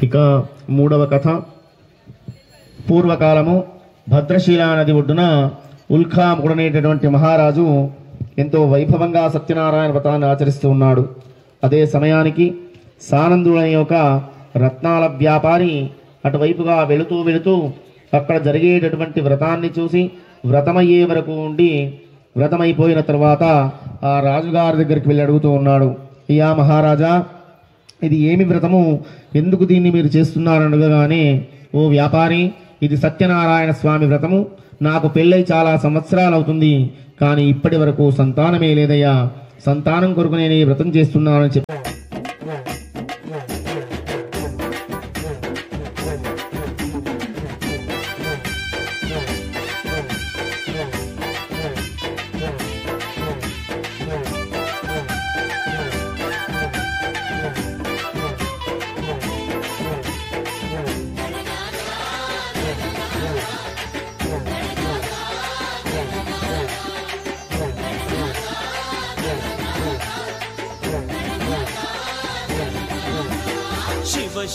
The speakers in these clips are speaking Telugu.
ఇక మూడవ కథ. పూర్వకాలము భద్రశీలా నది ఒడ్డున ఉల్ఖాముడనేటటువంటి మహారాజు ఎంతో వైభవంగా సత్యనారాయణ వ్రతాన్ని ఆచరిస్తూ ఉన్నాడు. అదే సమయానికి సానందుడు అనే ఒక రత్నాల వ్యాపారి అటువైపుగా వెళుతూ అక్కడ జరిగేటటువంటి వ్రతాన్ని చూసి వ్రతమయ్యే వరకు ఉండి వ్రతమైపోయిన తర్వాత ఆ రాజుగారి దగ్గరికి వెళ్ళి అడుగుతూ ఉన్నాడు, అయ్యా మహారాజా, ఇది ఏమి వ్రతము, ఎందుకు దీన్ని మీరు చేస్తున్నారని అడగగానే, ఓ వ్యాపారి, ఇది సత్యనారాయణ స్వామి వ్రతము, నాకు పెళ్ళై చాలా సంవత్సరాలు అవుతుంది, కానీ ఇప్పటి వరకు సంతానమే లేదయ్యా, సంతానం కొరకు నేను ఈ వ్రతం చేస్తున్నానని చెప్పి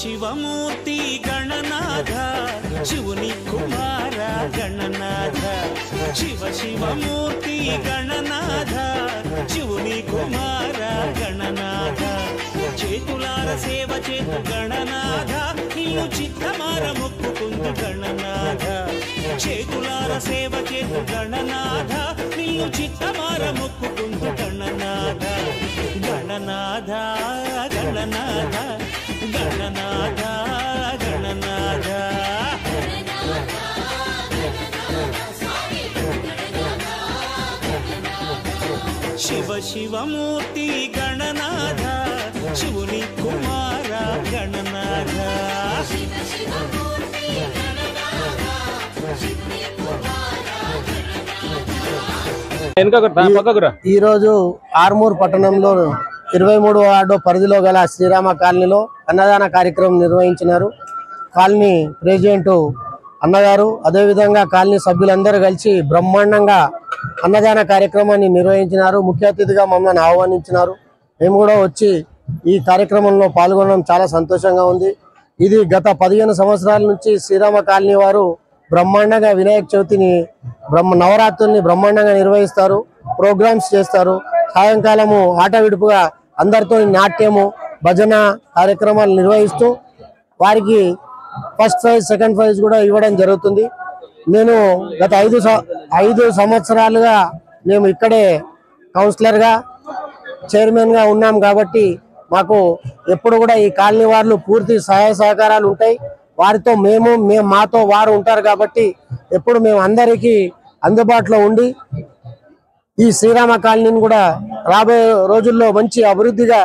शिवमूर्ति गणनाथ शिवनी कुमार गणनाथ शिवमूर्ति गणनाथ शिवनी कुमार गणनाथ చేతులార సేవ చేతు గణనాథ నిన్ను చిత్తమార మొక్కుకుందు గణనాథ చేతులార సేవ చేతు గణనాథ నిన్ను చిత్తమార మొక్కుకుందు గణనాథ గణనాథ గణనాథ గణనాథ గణనాథ शिवमूर्ति गणनाथ शिवनी कुमार गणनाथ ఈ రోజు ఆర్మూర్ పట్టణంలో 23వ వార్డు పరిధిలో గల శ్రీరామ కాలనీలో అన్నదాన కార్యక్రమం నిర్వహించినారు. కాలనీ ప్రెసిడెంట్ అన్నగారు అదేవిధంగా కాలనీ సభ్యులందరూ కలిసి బ్రహ్మాండంగా అన్నదాన కార్యక్రమాన్ని నిర్వహించినారు. ముఖ్య అతిథిగా మమ్మల్ని ఆహ్వానించినారు. మేము కూడా వచ్చి ఈ కార్యక్రమంలో పాల్గొనడం చాలా సంతోషంగా ఉంది. ఇది గత 15 సంవత్సరాల నుంచి శ్రీరామ కాలనీ వారు బ్రహ్మాండంగా వినాయక చవితిని నవరాత్రుల్ని బ్రహ్మాండంగా నిర్వహిస్తారు, ప్రోగ్రామ్స్ చేస్తారు. సాయంకాలము ఆట విడుపుగా అందరితో నాట్యము భజన కార్యక్రమాలు నిర్వహిస్తూ వారికి ఫస్ట్ ప్రైజ్ సెకండ్ ప్రైజ్ కూడా ఇవ్వడం జరుగుతుంది. నేను గత 5 సంవత్సరాలుగా మేము ఇక్కడే కౌన్సిలర్గా చైర్మన్గా ఉన్నాం కాబట్టి మాకు ఎప్పుడు కూడా ఈ కాలనీ వాళ్ళు పూర్తి సహాయ సహకారాలు ఉంటాయి. వారితో మాతో వారు ఉంటారు కాబట్టి ఎప్పుడు మేము అందరికీ అందుబాటులో ఉండి ఈ శ్రీరామ కాలనీని కూడా రాబోయే రోజుల్లో మంచి అభివృద్ధిగా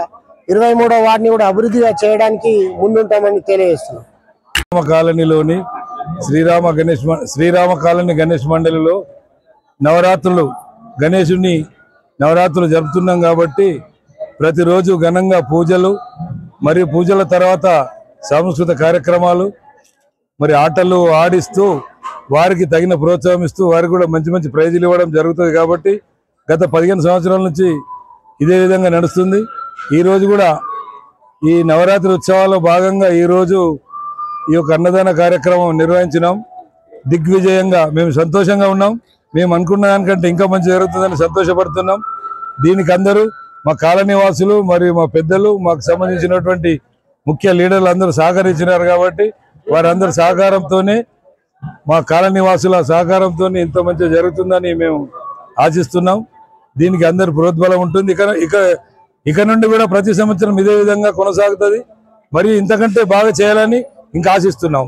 23వ వార్డుని కూడా అభివృద్ధిగా చేయడానికి ముందుంటామని తెలియజేస్తున్నాం. కాలనీలోని శ్రీరామ కాలనీ గణేష్ మండలిలో నవరాత్రులు జరుపుతున్నాం కాబట్టి ప్రతిరోజు ఘనంగా పూజలు మరియు పూజల తర్వాత సాంస్కృతిక కార్యక్రమాలు మరి ఆటలు ఆడిస్తూ వారికి తగిన ప్రోత్సాహం ఇస్తూ వారికి కూడా మంచి మంచి ప్రైజులు ఇవ్వడం జరుగుతుంది. కాబట్టి గత 15 సంవత్సరాల నుంచి ఇదే విధంగా నడుస్తుంది. ఈరోజు కూడా ఈ నవరాత్రి ఉత్సవాల్లో భాగంగా ఈరోజు ఈ యొక్క అన్నదాన కార్యక్రమం నిర్వహించినాం. దిగ్విజయంగా మేము సంతోషంగా ఉన్నాం. మేము అనుకున్న దానికంటే ఇంకా మంచి జరుగుతుందని సంతోషపడుతున్నాం. దీనికి అందరూ మా కాలనీ వాసులు మరియు మా పెద్దలు మాకు సంబంధించినటువంటి ముఖ్య లీడర్లు అందరూ సహకరించినారు. కాబట్టి వారందరి సహకారంతోనే మా కాలనీ వాసుల సహకారంతో ఇంత మంచిగా జరుగుతుందని మేము ఆశిస్తున్నాం. దీనికి అందరి ప్రోద్బలం ఉంటుంది. ఇక నుండి కూడా ప్రతి సంవత్సరం ఇదే విధంగా కొనసాగుతుంది. మరియు ఇంతకంటే బాగా చేయాలని ఇంకా ఆశిస్తున్నాం.